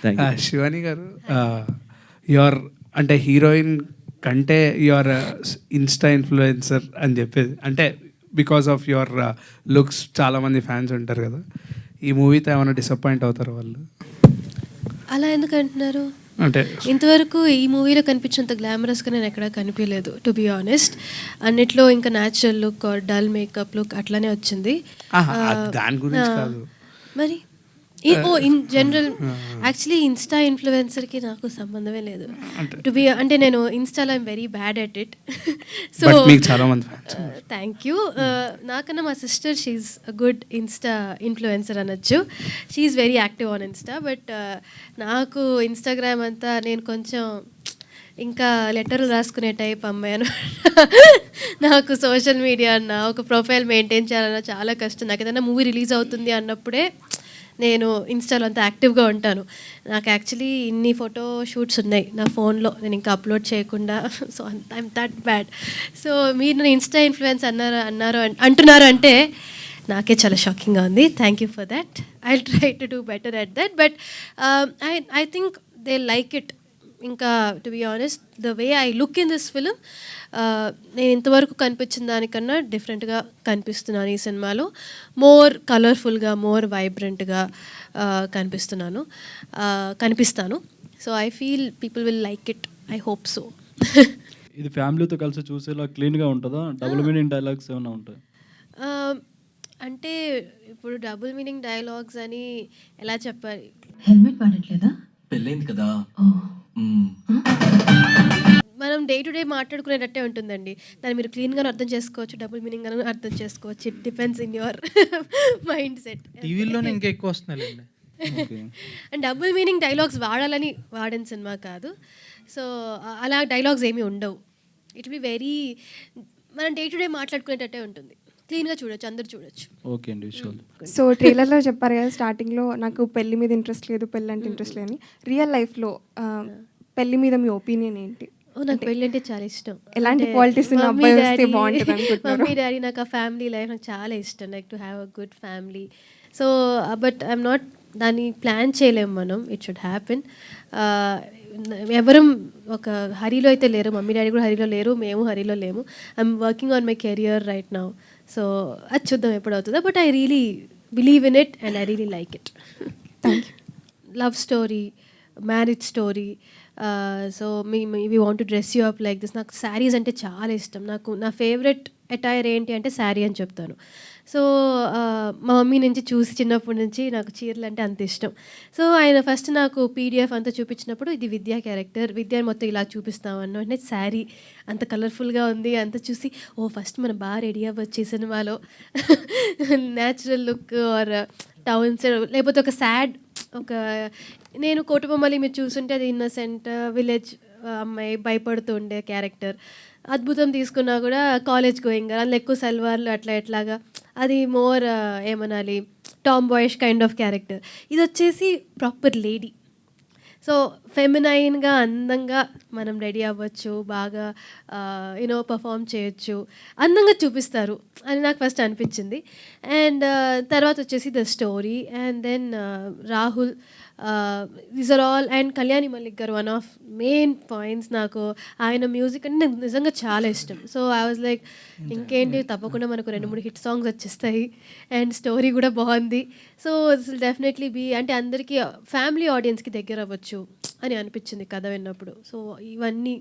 Thank you. Shivani గారు, your అంటే heroine కంటే యువర్ ఇన్స్టా ఇన్ఫ్లుయెన్సర్ అని చెప్పేది, అంటే బికాస్ ఆఫ్ యువర్ లుక్స్ చాలామంది ఫ్యాన్స్ ఉంటారు కదా, ఈ మూవీతో ఏమైనా డిసప్పాయింట్ అవుతారు వాళ్ళు? అలా ఎందుకు అంటున్నారు? అంటే ఇంతవరకు ఈ మూవీలో కనిపించినంత గ్లామరస్గా నేను ఎక్కడా కనిపించలేదు, టు బీ ఆనెస్ట్. అన్నిట్లో ఇంకా natural look, dull makeup look అట్లానే వచ్చింది. దాని గురించి కాదు మరి ఇన్ జనరల్ యాక్చువల్లీ ఇన్స్టా ఇన్ఫ్లుయెన్సర్కి నాకు సంబంధమే లేదు. టు బి అంటే నేను ఇన్స్టాలో I'm very bad at it. So చాలా మంది థ్యాంక్ యూ. నాకన్నా మా sister she's a good Insta influencer అనొచ్చు. She's very active on Insta. But నాకు ఇన్స్టాగ్రామ్ అంతా నేను కొంచెం ఇంకా లెటర్లు రాసుకునే టైప్ అమ్మాయి. నాకు సోషల్ మీడియా అన్న ఒక ప్రొఫైల్ మెయింటైన్ చేయాలన్నా చాలా కష్టం. నాకు ఏదైనా మూవీ రిలీజ్ అవుతుంది అన్నప్పుడే నేను ఇన్స్టాలో అంత యాక్టివ్గా ఉంటాను. నాకు యాక్చువల్లీ ఇన్ని ఫోటో షూట్స్ ఉన్నాయి నా ఫోన్లో, నేను ఇంకా చేయకుండా. So I'm that bad. So మీరు నన్ను ఇన్స్టా ఇన్ఫ్లుయెన్స్ అంటున్నారు అంటే నాకే చాలా షాకింగ్గా ఉంది. Thank you for that. I try to do better at that. But I think they like it. ఇంకా to be honest the way I look in this film, నేను ఇంతవరకు కనిపించిన దానికన్నా డిఫరెంట్గా కనిపిస్తున్నాను ఈ సినిమాలో. మోర్ కలర్ఫుల్గా, మోర్ వైబ్రెంట్గా కనిపిస్తాను. So I feel people will like it. I hope so. ఇది ఫ్యామిలీతో కలిసి చూసేలా క్లీన్గా ఉంటుందా? డబుల్ మీనింగ్ డైలాగ్స్ ఏమైనా ఉంటాయి? అంటే ఇప్పుడు డబుల్ మీనింగ్ డైలాగ్స్ అని ఎలా చెప్పాలి? హెల్మెట్ వాడట్లేదా? పెళ్ళైంది కదా. మనం డే టు డే మాట్లాడుకునేటట్టే ఉంటుందండి. దాన్ని మీరు క్లీన్గానే అర్థం చేసుకోవచ్చు, డబుల్ మీనింగ్ అని అర్థం చేసుకోవచ్చు. It depends in your mind set. టీవీలోనే ఇంకా ఎక్కువ వస్తున్నాయి. అండ్ డబుల్ మీనింగ్ డైలాగ్స్ వాడాలని వాడిన సినిమా కాదు. సో అలా డైలాగ్స్ ఏమీ ఉండవు. ఇట్ బి వెరీ మనం డే టు డే మాట్లాడుకునేటట్టే ఉంటుంది. క్లీన్గా చూడొచ్చు, అందరు చూడొచ్చు. ఓకే అండి, షూర్. సో ట్రైలర్లో చెప్పారు కదా స్టార్టింగ్లో నాకు పెళ్లి మీద ఇంట్రెస్ట్ లేదు, పెళ్ళి అంటే ఇంట్రెస్ట్ లేదని. రియల్ లైఫ్లో పెళ్లి మీద మీ ఒపీనియన్ ఏంటి? నాకు పెళ్ళి అంటే చాలా ఇష్టం. ఎలాంటి క్వాలిటీస్ మమ్మీ డాడీ, నాకు ఆ ఫ్యామిలీ లైఫ్ నాకు చాలా ఇష్టం. Like to have a good family. So but I'm not, దాన్ని ప్లాన్ చేయలేము మనం. It should happen. ఎవరు ఒక హరిలో అయితే లేరు, మమ్మీ డాడీ కూడా హరిలో లేరు, మేము హరిలో లేము. I'm working on my career right now. So అది చూద్దాం ఎప్పుడు అవుతుందో. But I really believe in it and I really like it. Thank you. Love story, marriage story. So we want to dress you up like this. నాకు శారీస్ అంటే చాలా ఇష్టం. నా favourite attire ఏంటి అంటే శారీ అని చెప్తాను. సో మా మమ్మీ నుంచి చూసి చిన్నప్పటి నుంచి నాకు చీరలు అంటే అంత ఇష్టం. సో ఆయన ఫస్ట్ నాకు పీడిఎఫ్ అంతా చూపించినప్పుడు ఇది విద్యా క్యారెక్టర్, విద్యని మొత్తం ఇలా చూపిస్తామన్న అంటే శారీ అంత కలర్ఫుల్గా ఉంది. అంత చూసి ఫస్ట్ మనం బాగా రెడీ అవ్వచ్చు ఈ సినిమాలో. న్యాచురల్ లుక్ ఆర్ టౌన్స్, లేకపోతే ఒక సాడ్, ఒక నేను కోటబొమ్మలి మీరు చూస్తుంటే అది ఇన్నసెంట్ విలేజ్ అమ్మాయి భయపడుతూ ఉండే క్యారెక్టర్. అద్భుతం తీసుకున్నా కూడా కాలేజ్ గోయింగ్, అందులో ఎక్కువ సల్వార్లు ఎట్లాగా, అది మోర్ ఏమనాలి Tom boyish kind of character. ఇది వచ్చేసి ప్రాపర్ లేడీ. సో ఫెమినైన్గా, అందంగా మనం రెడీ అవ్వచ్చు, బాగా పర్ఫామ్ చేయొచ్చు, అందంగా చూపిస్తారు అని నాకు ఫస్ట్ అనిపించింది. అండ్ తర్వాత వచ్చేసి the story and then Rahul, these are all. And Kalyani Mallik గారు వన్ ఆఫ్ మెయిన్ పాయింట్స్. నాకు ఆయన మ్యూజిక్ అంటే నాకు నిజంగా చాలా ఇష్టం. సో ఐ వాజ్ లైక్ ఇంకేంటి, తప్పకుండా మనకు 2-3 హిట్ సాంగ్స్ వచ్చేస్తాయి అండ్ స్టోరీ కూడా బాగుంది. So this will definitely be, అంటే అందరికీ ఫ్యామిలీ ఆడియన్స్కి దగ్గర అవ్వచ్చు అని అనిపించింది కథ విన్నప్పుడు. సో ఇవన్నీ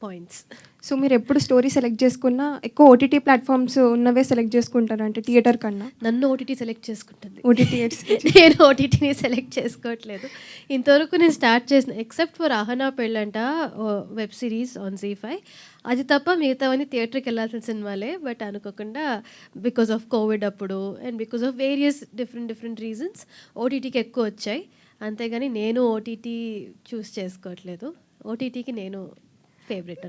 పాయింట్స్. సో మీరు ఎప్పుడు స్టోరీ సెలెక్ట్ చేసుకున్నా ఎక్కువ ఓటీటీ ప్లాట్ఫామ్స్ ఉన్నవే సెలెక్ట్ చేసుకుంటారు అంటే థియేటర్ కన్నా? నన్ను ఓటీటీ సెలెక్ట్ చేసుకుంటుంది. నేను ఓటీటీని సెలెక్ట్ చేసుకోవట్లేదు ఇంతవరకు. నేను స్టార్ట్ చేసిన except for Ahana Pellanta web series on ZEE5, అది తప్ప మిగతావన్నీ థియేటర్కి వెళ్ళాల్సిన సినిమాలే. బట్ అనుకోకుండా బికాస్ ఆఫ్ కోవిడ్ అప్పుడు and because of various different reasons ఓటీటీకి ఎక్కువ వచ్చాయి. అంతేగాని నేను ఓటీటీ చూస్ చేసుకోవట్లేదు. ఓటీటీకి నేను ఫేవరెట్